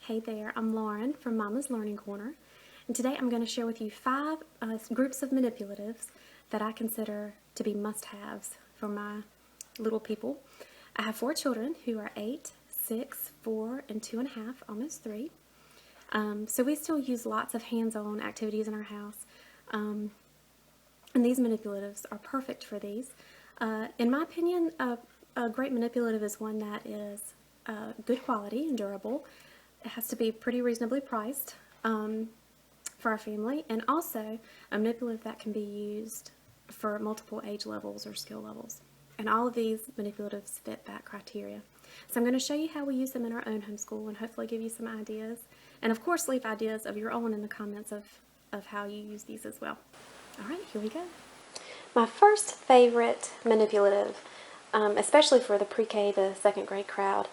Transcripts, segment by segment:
Hey there, I'm Lauren from Mama's Learning Corner, and today I'm going to share with you 5 groups of manipulatives that I consider to be must-haves for my little people. I have 4 children who are 8, 6, 4, and 2.5, almost 3. So we still use lots of hands-on activities in our house, and these manipulatives are perfect for these. In my opinion, a great manipulative is one that is good quality and durable. It has to be pretty reasonably priced for our family, and also a manipulative that can be used for multiple age levels or skill levels. And all of these manipulatives fit that criteria. So I'm going to show you how we use them in our own homeschool and hopefully give you some ideas. And of course, leave ideas of your own in the comments of how you use these as well. All right, here we go. My first favorite manipulative, especially for the pre-K to 2nd grade crowd,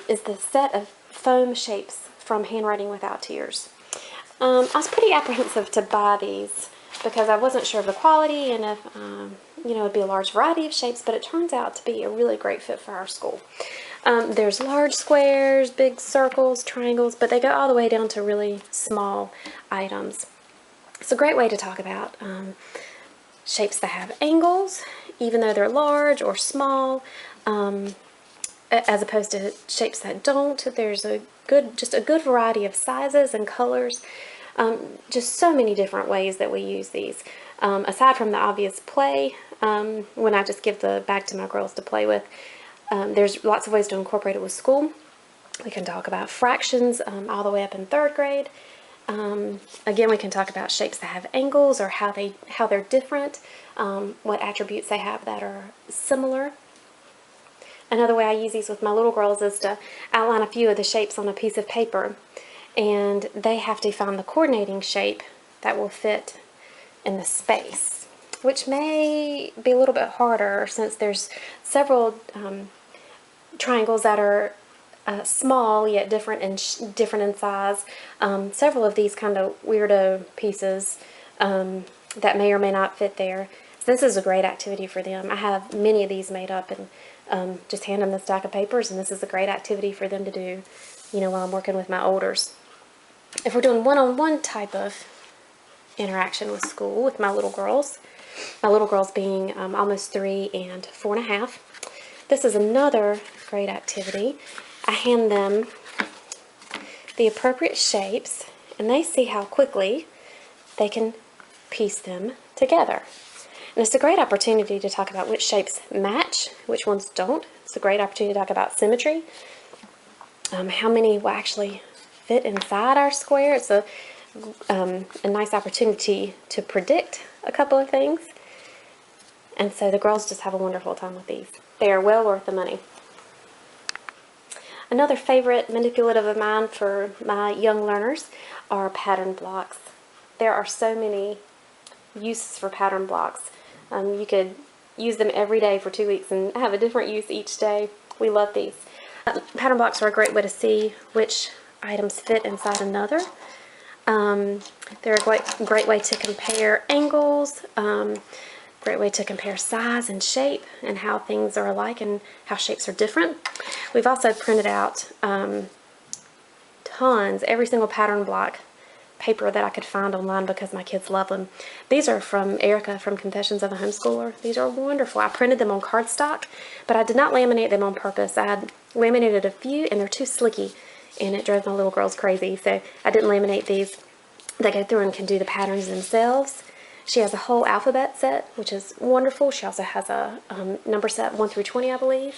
is the set of foam shapes from Handwriting Without Tears. I was pretty apprehensive to buy these because I wasn't sure of the quality and if it'd be a large variety of shapes, but it turns out to be a really great fit for our school. There's large squares, big circles, triangles, but they go all the way down to really small items. It's a great way to talk about shapes that have angles, even though they're large or small, as opposed to shapes that don't. There's just a good variety of sizes and colors. Just so many different ways that we use these. Aside from the obvious play, when I just give the bag to my girls to play with, there's lots of ways to incorporate it with school. We can talk about fractions all the way up in 3rd grade. Again, we can talk about shapes that have angles or how they're different, what attributes they have that are similar. Another way I use these with my little girls is to outline a few of the shapes on a piece of paper, and they have to find the coordinating shape that will fit in the space, which may be a little bit harder since there's several triangles that are small yet different in size. Several of these kind of weirdo pieces that may or may not fit there. So this is a great activity for them. I have many of these made up and just hand them the stack of papers, and this is a great activity for them to do, while I'm working with my olders. If we're doing one-on-one type of interaction with school with my little girls being almost 3 and 4.5, this is another great activity. I hand them the appropriate shapes, and they see how quickly they can piece them together. And it's a great opportunity to talk about which shapes match, which ones don't. It's a great opportunity to talk about symmetry, how many will actually fit inside our square. It's a nice opportunity to predict a couple of things. And so the girls just have a wonderful time with these. They are well worth the money. Another favorite manipulative of mine for my young learners are pattern blocks. There are so many uses for pattern blocks. You could use them every day for 2 weeks and have a different use each day. We love these. Pattern blocks are a great way to see which items fit inside another. They're a great way to compare angles, great way to compare size and shape and how things are alike and how shapes are different. We've also printed out tons, every single pattern block paper that I could find online because my kids love them. These are from Erica from Confessions of a Homeschooler. These are wonderful. I printed them on cardstock, but I did not laminate them on purpose. I had laminated a few, and they're too slicky, and it drove my little girls crazy, so I didn't laminate these. They go through and can do the patterns themselves. She has a whole alphabet set, which is wonderful. She also has a number set 1 through 20, I believe.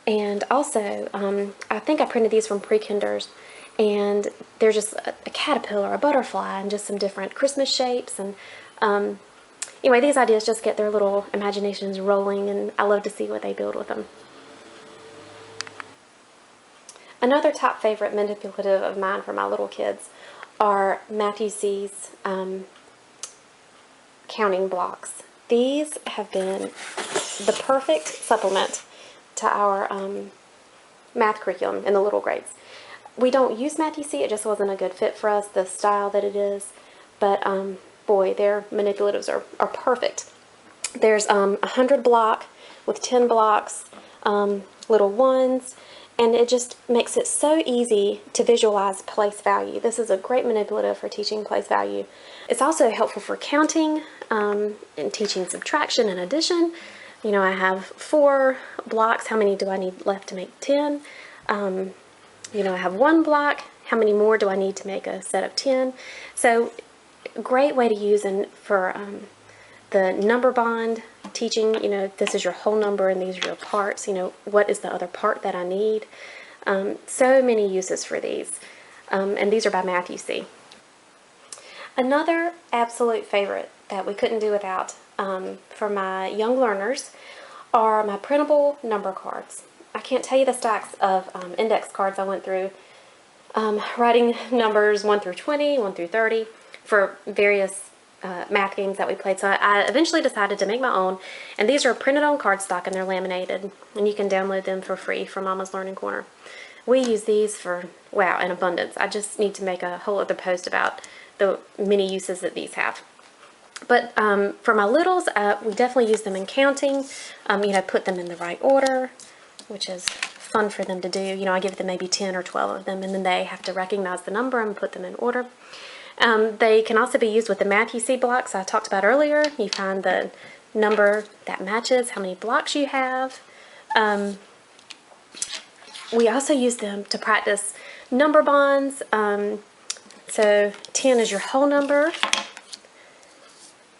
And also, I think I printed these from pre-kinders, and they're just a caterpillar, a butterfly, and just some different Christmas shapes. And anyway, these ideas just get their little imaginations rolling, and I love to see what they build with them. Another top favorite manipulative of mine for my little kids are Matthew C.'s counting blocks. These have been the perfect supplement to our math curriculum in the little grades. We don't use Matthew C. It just wasn't a good fit for us, the style that it is. But boy, their manipulatives are perfect. There's 100 block with 10 blocks, little ones, and it just makes it so easy to visualize place value. This is a great manipulative for teaching place value. It's also helpful for counting and teaching subtraction and addition. You know, I have 4 blocks. How many do I need left to make 10? You know, I have 1 block. How many more do I need to make a set of 10? So, great way to use and for the number bond teaching. You know, this is your whole number and these are your parts. You know, what is the other part that I need? So many uses for these. And these are by Matthew C. Another absolute favorite that we couldn't do without for my young learners are my printable number cards. I can't tell you the stacks of index cards I went through writing numbers 1 through 20, 1 through 30 for various math games that we played. So I eventually decided to make my own, and these are printed on cardstock and they're laminated, and you can download them for free from Mama's Learning Corner. We use these for, wow, in abundance. I just need to make a whole other post about the many uses that these have. But for my littles, we definitely use them in counting, you know, put them in the right order, which is fun for them to do. You know, I give them maybe 10 or 12 of them, and then they have to recognize the number and put them in order. They can also be used with the Matthew C blocks I talked about earlier. You find the number that matches how many blocks you have. We also use them to practice number bonds. So 10 is your whole number.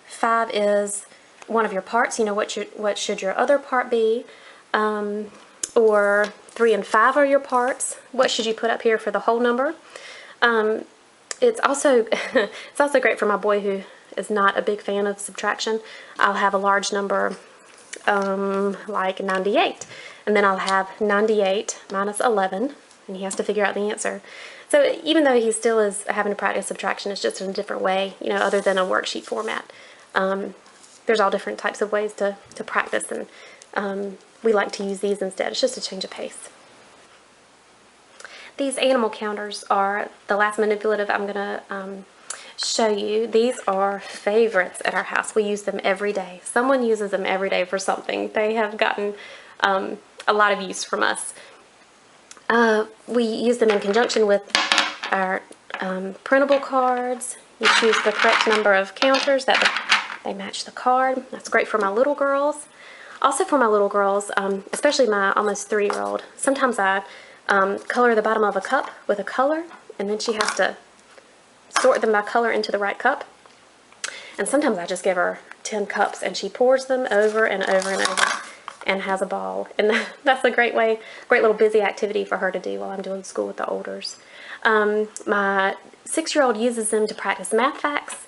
5 is one of your parts. You know, what should your other part be? Or 3 and 5 are your parts. What should you put up here for the whole number? It's also great for my boy who is not a big fan of subtraction. I'll have a large number like 98, and then I'll have 98 minus 11, and he has to figure out the answer. So even though he still is having to practice subtraction, it's just in a different way, you know, other than a worksheet format. There's all different types of ways to practice, and we like to use these instead. It's just a change of pace. These animal counters are the last manipulative I'm going to show you. These are favorites at our house. We use them every day. Someone uses them every day for something. They have gotten a lot of use from us. We use them in conjunction with our printable cards. You choose the correct number of counters that they match the card. That's great for my little girls. Also for my little girls, especially my almost 3-year-old, sometimes I color the bottom of a cup with a color, and then she has to sort them by color into the right cup. And sometimes I just give her 10 cups and she pours them over and over and over and has a ball. And that's a great little busy activity for her to do while I'm doing school with the olders. My 6-year-old uses them to practice math facts.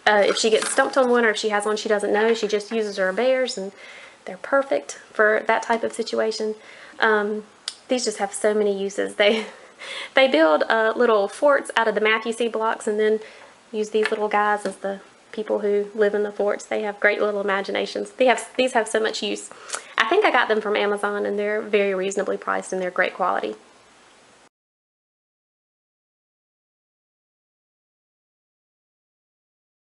If she gets stumped on one, or if she has one she doesn't know, she just uses her bears, and they're perfect for that type of situation. These just have so many uses. They build little forts out of the Matthew C blocks and then use these little guys as the people who live in the forts. They have great little imaginations. These have so much use. I think I got them from Amazon, and they're very reasonably priced and they're great quality.